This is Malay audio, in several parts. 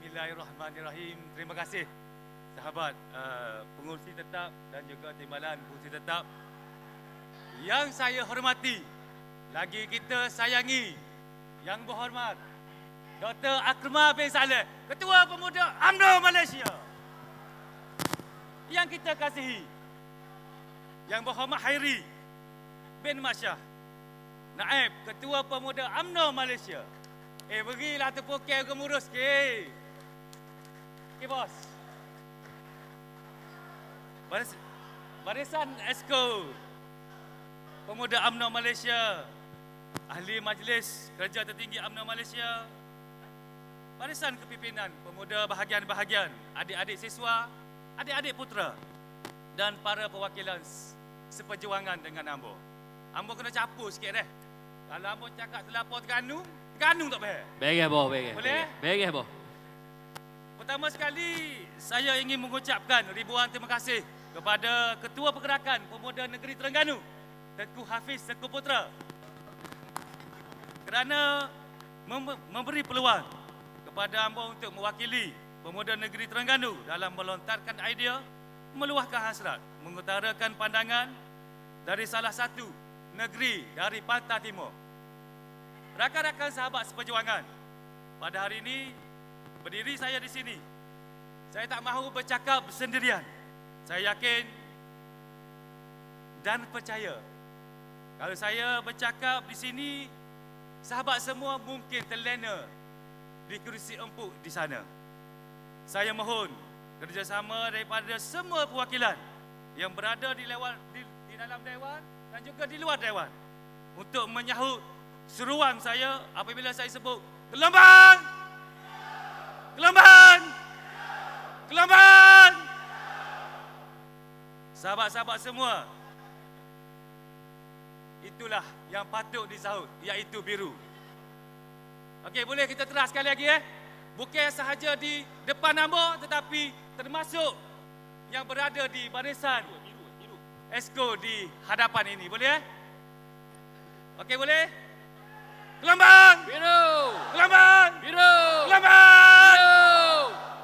Bismillahirrahmanirrahim. Terima kasih sahabat pengurusi tetap dan juga timbalan pengurusi tetap yang saya hormati, lagi kita sayangi, yang berhormat Dr. Akmal bin Saleh, Ketua Pemuda UMNO Malaysia. Yang kita kasihi, yang berhormat Hairi bin Masyah, Naib Ketua Pemuda UMNO Malaysia. Berilah tepuk gemurus sikit. Okey, bos. Barisan Esko Pemuda UMNO Malaysia, Ahli Majlis Kerja Tertinggi UMNO Malaysia, Barisan Kepimpinan Pemuda bahagian-bahagian, adik-adik siswa, adik-adik putera dan para perwakilan seperjuangan dengan Ambo. Ambo kena capur sikit deh. Kalau Ambo cakap terlapor Terengganu tak boleh. Beres, boh, beres. Boleh? Beres, boh. Pertama sekali, saya ingin mengucapkan ribuan terima kasih kepada Ketua Pergerakan Pemuda Negeri Terengganu, Tengku Hafiz Tengku Putra, kerana memberi peluang kepada Ambo untuk mewakili Pemuda Negeri Terengganu dalam melontarkan idea, meluahkan hasrat, mengutarakan pandangan dari salah satu negeri dari Pantai Timur. Rakan-rakan sahabat seperjuangan, pada hari ini berdiri saya di sini. Saya tak mahu bercakap sendirian. Saya yakin dan percaya kalau saya bercakap di sini, sahabat semua mungkin terlena di kerusi empuk di sana. Saya mohon kerjasama daripada semua perwakilan yang berada di dalam Dewan dan juga di luar Dewan untuk menyahut seruan saya apabila saya sebut Gelombang! Gelombang! Gelombang! Sahabat-sahabat semua, itulah yang patut disahut, iaitu biru. Okey, boleh kita terus sekali lagi Bukan sahaja di depan Ambo, tetapi termasuk yang berada di barisan Esko di hadapan ini. Boleh Okey, boleh? Gelombang! Biru! Gelombang! Biru! Gelombang! Biru!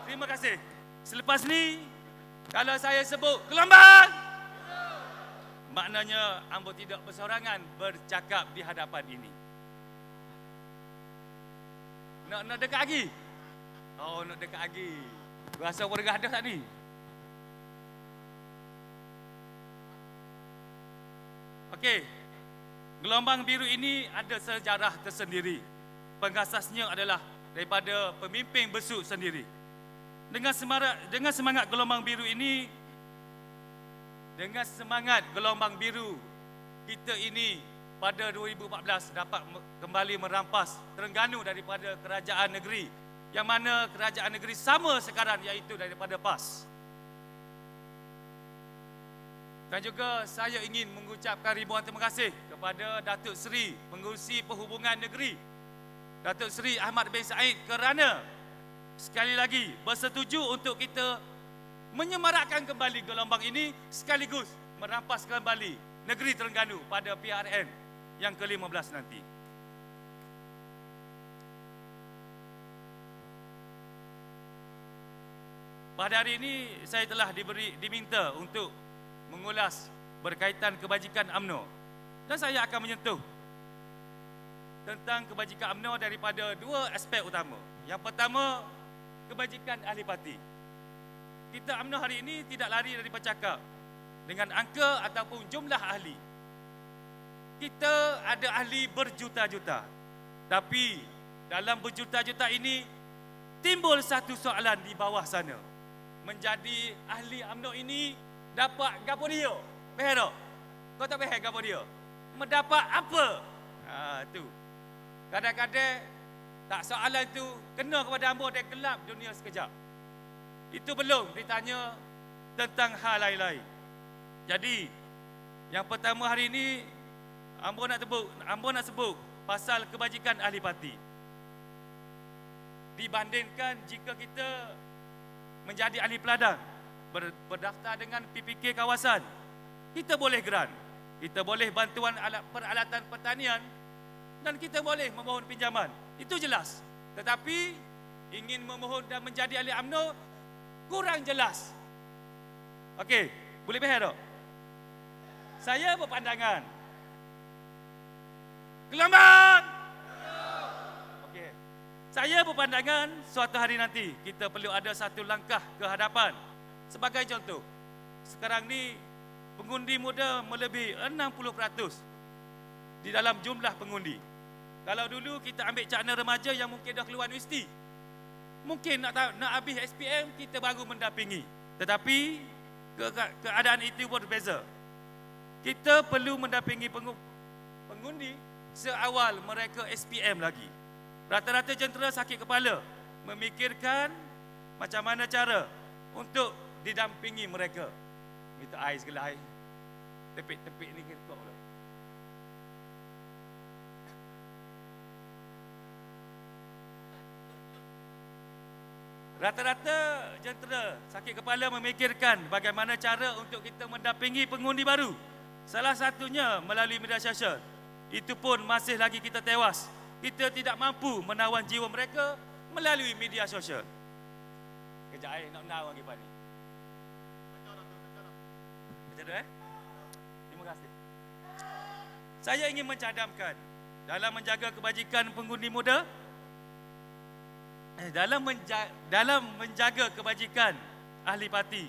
Terima kasih. Selepas ni, kalau saya sebut gelombang, maknanya Ambo tidak bersorangan bercakap di hadapan ini. Nak dekat lagi? Oh, nak dekat lagi. Rasa warga ada tak ni? Okey. Gelombang biru ini ada sejarah tersendiri. Pengasasnya adalah daripada pemimpin besuk sendiri. Dengan semangat gelombang biru ini, dengan semangat gelombang biru, kita ini pada 2014 dapat kembali merampas Terengganu daripada kerajaan negeri, yang mana kerajaan negeri sama sekarang, iaitu daripada PAS. Dan juga saya ingin mengucapkan ribuan terima kasih kepada Datuk Seri Pengerusi Perhubungan Negeri, Datuk Seri Ahmad bin Said, kerana sekali lagi bersetuju untuk kita menyemarakkan kembali gelombang ini sekaligus merampas kembali negeri Terengganu pada PRN yang ke-15 nanti. Pada hari ini saya telah diminta untuk mengulas berkaitan kebajikan UMNO, dan saya akan menyentuh tentang kebajikan UMNO daripada dua aspek utama. Yang pertama, kebajikan ahli parti. Kita UMNO hari ini tidak lari dari bercakap dengan angka ataupun jumlah ahli. Kita ada ahli berjuta-juta, tapi dalam berjuta-juta ini timbul satu soalan di bawah sana. Menjadi ahli UMNO ini dapat gapo dia? Faham tak? Kau tak faham gapo dia? Mendapat apa? Tu. Kadang-kadang tak soalan tu kena kepada Ambo dan gelap dunia sekejap. Itu belum ditanya tentang hal lain-lain. Jadi, yang pertama hari ini Ambo nak sebut pasal kebajikan ahli parti. Dibandingkan jika kita menjadi ahli peladang, berdaftar dengan PPK kawasan, kita boleh geran, kita boleh bantuan peralatan pertanian, dan kita boleh memohon pinjaman. Itu jelas. Tetapi ingin memohon dan menjadi ahli UMNO kurang jelas. Okey, boleh faham tak? Saya berpandangan Gelombang. Okey. Saya berpandangan suatu hari nanti kita perlu ada satu langkah ke hadapan. Sebagai contoh, sekarang ni pengundi muda melebihi 60% di dalam jumlah pengundi. Kalau dulu kita ambil cakna remaja yang mungkin dah keluar universiti, mungkin nak habis SPM kita baru mendampingi. Tetapi keadaan itu berbeza. Kita perlu mendampingi pengundi seawal mereka SPM lagi. Rata-rata jentera sakit kepala memikirkan macam mana cara untuk didampingi mereka. Minta air segala air. Tepik-tepik ni ketok lah. Rata-rata jentera sakit kepala memikirkan bagaimana cara untuk kita mendampingi pengundi baru. Salah satunya melalui media sosial. Itu pun masih lagi kita tewas. Kita tidak mampu menawan jiwa mereka melalui media sosial. Kejap nak menawan lagi ni. Macam tu Terima kasih. Saya ingin mencadamkan dalam menjaga kebajikan pengundi muda, dalam menjaga kebajikan ahli parti,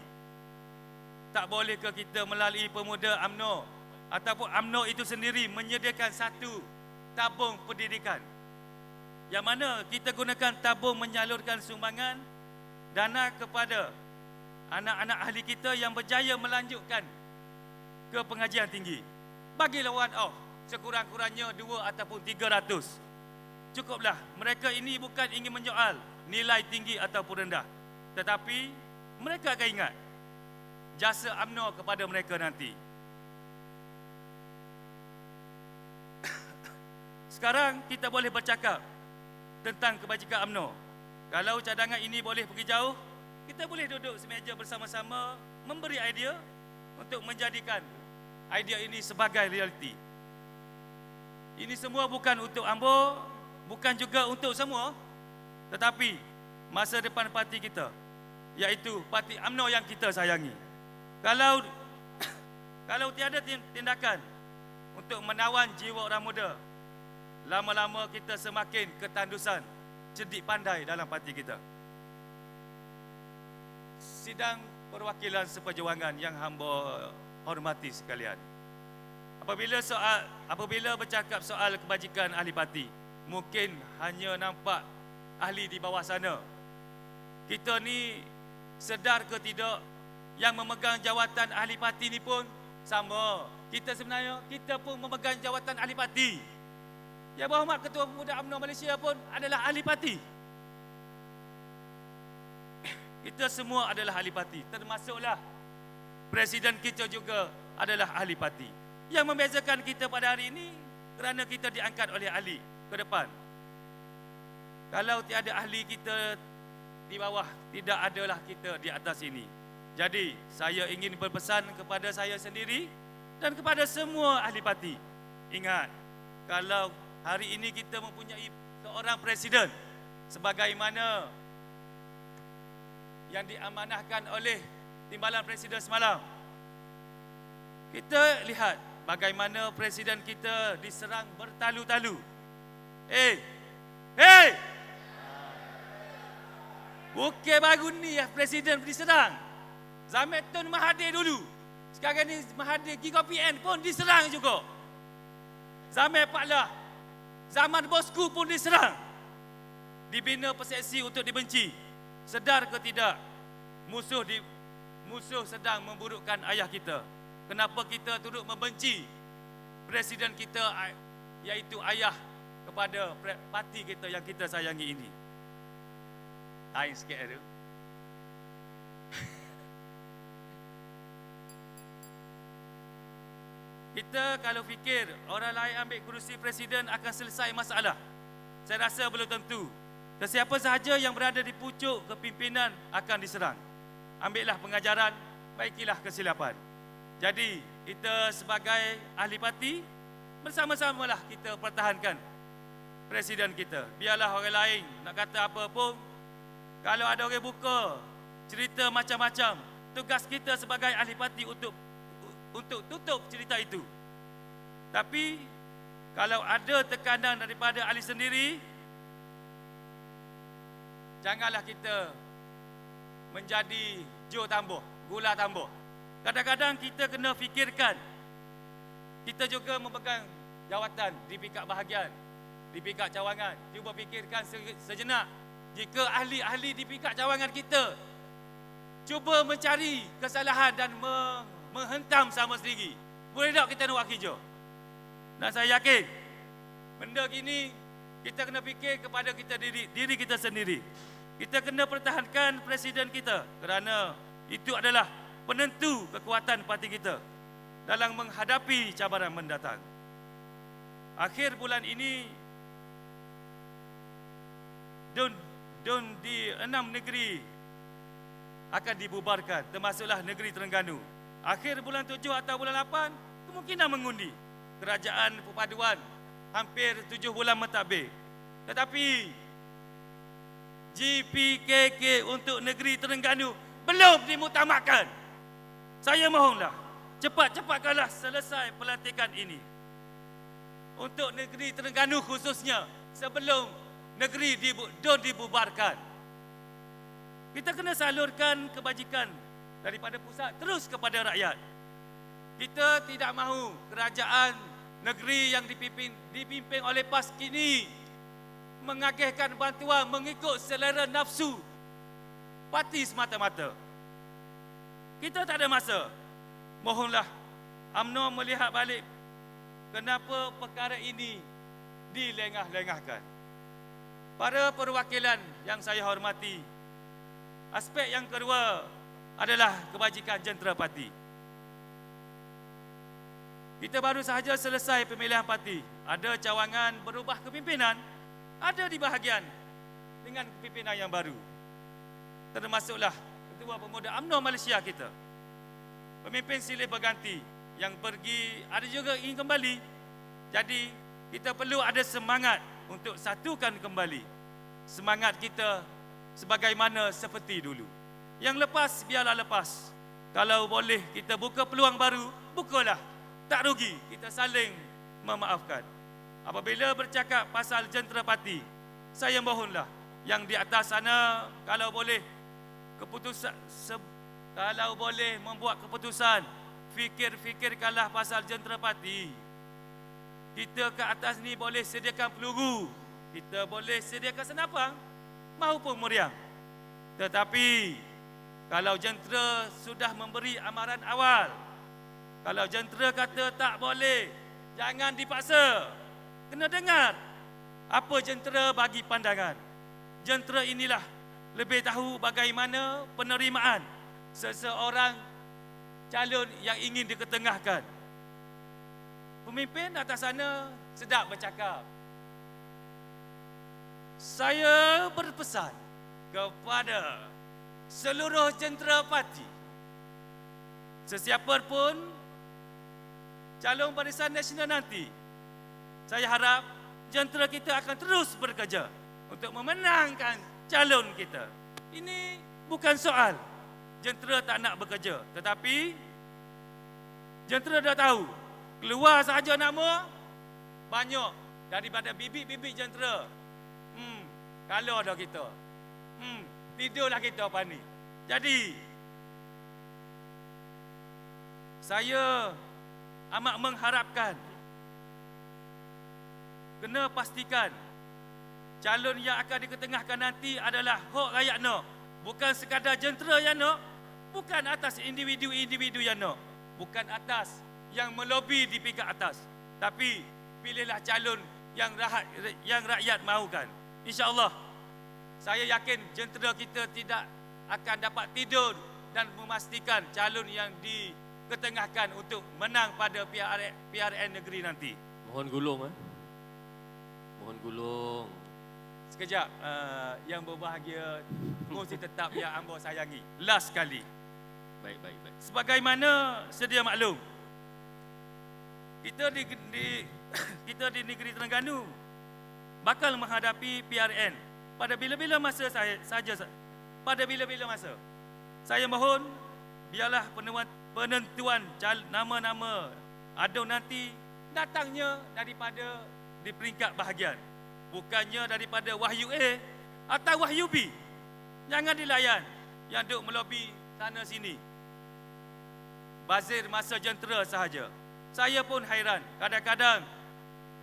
tak bolehkah kita melalui pemuda UMNO ataupun UMNO itu sendiri menyediakan satu tabung pendidikan yang mana kita gunakan tabung menyalurkan sumbangan dana kepada anak-anak ahli kita yang berjaya melanjutkan ke pengajian tinggi. Bagilah one off sekurang-kurangnya 2 ataupun 300. Cukuplah. Mereka ini bukan ingin menyoal nilai tinggi ataupun rendah, tetapi mereka akan ingat jasa UMNO kepada mereka nanti. Sekarang kita boleh bercakap tentang kebajikan UMNO. Kalau cadangan ini boleh pergi jauh, kita boleh duduk semeja bersama-sama memberi idea untuk menjadikan idea ini sebagai realiti. Ini semua bukan untuk Ambo, bukan juga untuk semua, tetapi masa depan parti kita, iaitu parti UMNO yang kita sayangi. Kalau tiada tindakan untuk menawan jiwa orang muda, lama-lama kita semakin ketandusan, cerdik pandai dalam parti kita. Sidang perwakilan seperjuangan yang hamba hormati sekalian. Apabila bercakap soal kebajikan ahli parti, mungkin hanya nampak ahli di bawah sana. Kita ni sedar ke tidak yang memegang jawatan ahli parti ni pun sama. Kita sebenarnya, kita pun memegang jawatan ahli parti. Yang berhormat Ketua Pemuda UMNO Malaysia pun adalah ahli parti. Kita semua adalah ahli parti. Termasuklah Presiden kita juga adalah ahli parti. Yang membezakan kita pada hari ini kerana kita diangkat oleh ahli ke depan. Kalau tiada ahli kita di bawah, tidak adalah kita di atas ini. Jadi, saya ingin berpesan kepada saya sendiri dan kepada semua ahli parti. Ingat, kalau hari ini kita mempunyai seorang presiden sebagaimana yang diamanahkan oleh Timbalan Presiden semalam, kita lihat bagaimana presiden kita diserang bertalu-talu. Bukan baru ni presiden diserang. Zaman Tun Mahathir dulu. Sekarang ni Mahathir GKPN pun diserang juga. Zaman Pak Lah, zaman bosku pun diserang. Dibina persepsi untuk dibenci. Sedar ke tidak, musuh sedang memburukkan ayah kita. Kenapa kita turut membenci presiden kita, iaitu ayah kepada parti kita yang kita sayangi ini? Air sikit ada. Kita kalau fikir orang lain ambil kerusi presiden akan selesai masalah, saya rasa belum tentu. Sesiapa sahaja yang berada di pucuk kepimpinan akan diserang. Ambillah pengajaran, baikilah kesilapan. Jadi, kita sebagai ahli parti, bersama-samalah kita pertahankan presiden kita. Biarlah orang lain nak kata apa pun, Kalau ada orang buka cerita macam-macam, tugas kita sebagai ahli parti untuk tutup cerita itu. Tapi kalau ada tekanan daripada ahli sendiri, janganlah kita menjadi jo tambah, gula tambah. Kadang-kadang kita kena fikirkan, kita juga memegang jawatan di pihak bahagian, di pihak cawangan. Cuba fikirkan sejenak, jika ahli-ahli di pihak cawangan kita cuba mencari kesalahan dan menghentam sama sendiri, boleh tak kita nak buat kerja? Dan saya yakin, benda gini kita kena fikir kepada kita diri kita sendiri. Kita kena pertahankan presiden kita kerana itu adalah penentu kekuatan parti kita dalam menghadapi cabaran mendatang. Akhir bulan ini, DUN di 6 negeri akan dibubarkan, termasuklah negeri Terengganu. Akhir bulan 7 atau bulan 8, kemungkinan mengundi. Kerajaan perpaduan hampir 7 bulan mentadbir. Tetapi GPKK untuk negeri Terengganu belum dimuktamadkan. Saya mohonlah, cepat-cepatkanlah selesai pelantikan ini. Untuk negeri Terengganu khususnya, sebelum negeri DUN dibubarkan. Kita kena salurkan kebajikan daripada pusat terus kepada rakyat. Kita tidak mahu kerajaan negeri yang dipimpin oleh PAS kini mengagihkan bantuan mengikut selera nafsu parti semata-mata. Kita tak ada masa. Mohonlah UMNO melihat balik kenapa perkara ini dilengah-lengahkan. Para perwakilan yang saya hormati, aspek yang kedua adalah kebajikan jentera parti. Kita baru sahaja selesai pemilihan parti. Ada cawangan berubah kepimpinan, ada di bahagian dengan kepimpinan yang baru. Termasuklah Ketua Pemuda UMNO Malaysia kita. Pemimpin silih berganti yang pergi, ada juga ingin kembali. Jadi kita perlu ada semangat untuk satukan kembali semangat kita sebagaimana seperti dulu. Yang lepas, biarlah lepas. Kalau boleh kita buka peluang baru, bukalah. Tak rugi, kita saling memaafkan. Apabila bercakap pasal jentera parti, saya mohonlah yang di atas sana, kalau boleh keputusan, kalau boleh membuat keputusan, fikirkanlah pasal jentera parti. Kita ke atas ni boleh sediakan peluru, kita boleh sediakan senapang maupun meriam. Tetapi kalau jentera sudah memberi amaran awal, kalau jentera kata tak boleh, jangan dipaksa. Kena dengar apa jentera bagi pandangan. Jentera inilah lebih tahu bagaimana penerimaan seseorang calon yang ingin diketengahkan. Pemimpin atas sana sedap bercakap. Saya berpesan kepada seluruh jentera parti, sesiapa pun calon Barisan Nasional nanti, saya harap jentera kita akan terus bekerja untuk memenangkan calon kita. Ini bukan soal jentera tak nak bekerja, tetapi jentera dah tahu, keluar sahaja nama, banyak daripada bibit-bibit jentera. Kalau dah kita. Tidurlah kita apa ni. Jadi, saya amat mengharapkan, kena pastikan calon yang akan diketengahkan nanti adalah hak rakyat nak. Bukan sekadar jentera yang nak, bukan atas individu-individu yang nak, bukan atas yang melobi di pihak atas. Tapi pilihlah calon yang rakyat mahukan. InsyaAllah, saya yakin jentera kita tidak akan dapat tidur dan memastikan calon yang diketengahkan untuk menang pada PRN negeri nanti. Mohon gulung. Mohon gulung. Sekejap, yang berbahagia, pengurusi tetap yang ambo sayangi. Last sekali. Baik. Sebagaimana sedia maklum, kita di negeri Terengganu bakal menghadapi PRN pada bila-bila masa saja pada bila-bila masa. Saya mohon biarlah penentuan nama-nama ADO nanti datangnya daripada di peringkat bahagian, bukannya daripada Wahyu A atau Wahyu B. Jangan dilayan yang duk melobi sana sini, bazir masa jentera sahaja. Saya pun hairan kadang-kadang,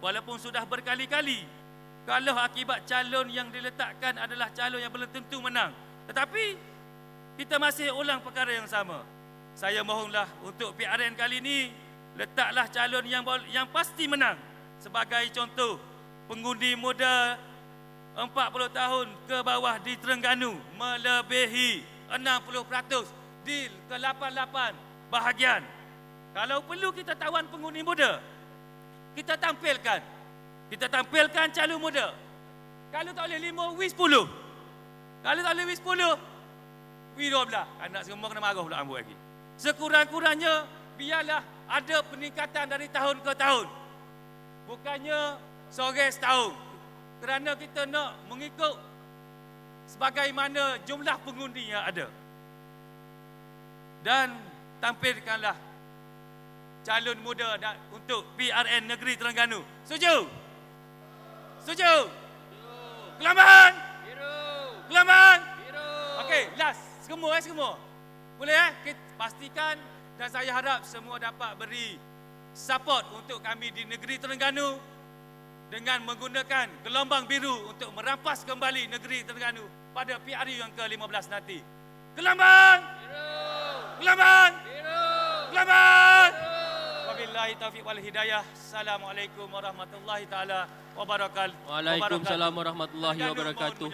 walaupun sudah berkali-kali, kalau akibat calon yang diletakkan adalah calon yang belum tentu menang, tetapi kita masih ulang perkara yang sama. Saya mohonlah untuk PRN kali ini, letaklah calon yang pasti menang. Sebagai contoh, pengundi muda 40 tahun ke bawah di Terengganu melebihi 60% di ke-88 bahagian. Kalau perlu kita tawan pengundi muda, kita tampilkan calon muda. Kalau tak boleh 5, we 10. Kalau tak boleh we 10, we 12. Anak semua kena marah pula ambut lagi. Sekurang-kurangnya biarlah ada peningkatan dari tahun ke tahun, bukannya sore setahun, kerana kita nak mengikut sebagaimana jumlah pengundi yang ada. Dan tampilkanlah calon muda untuk PRN Negeri Terengganu. Setuju? Setuju? Kelaman? Kelaman? Okey, last. Semua. Boleh kita pastikan, dan saya harap semua dapat beri support untuk kami di Negeri Terengganu dengan menggunakan gelombang biru untuk merampas kembali Negeri Terengganu pada PRU yang ke-15 nanti. Kelaman! Kelaman! Kelaman! Wabillahi taufiq wal hidayah. Assalamualaikum warahmatullahi taala wabarakatuh. Waalaikumsalam warahmatullahi wabarakatuh.